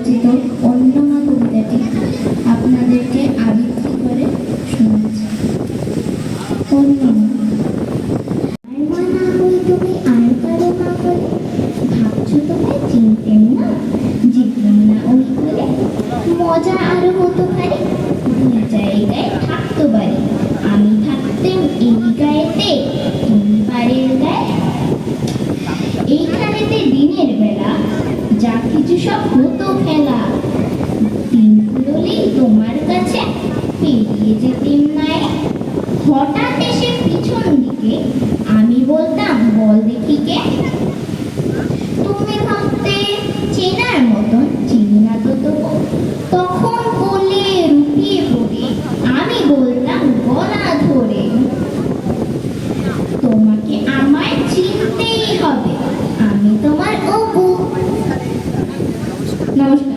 রচিত অন্যমা কবিতাটি আপনাদেরকে আবৃত্তি করে শোনাচ্ছি। অন্যমা। তুমি আর কারো মা বলে ভাবছো তোমায় চিনতেন না, জিতলাম না ওই করে, মজা আরো হতো ভারী, দুই জায়গায় থাকতো বাড়ি, আমি থাকতেম এই গায়েতে, তুমি পারের গায়ে। এইখানেতে দিনের বেলা যা কিছু সব হতো খেলা, দিন ফুরলেই তোমার কাছে পেরিয়ে যেতেম নাই। হঠাৎ এসে পিছন দিকে আমি বলতাম বল দেখি কে, তুমি ভাবতে চেনার মতন চিনি না তো তবু, তখন বলে রুপিয়ে পড়ে আমি বলতাম গলা ধরে, তোমাকে আমায় চিনতেই হবে, আমি তোমার অপু। নমস্কার।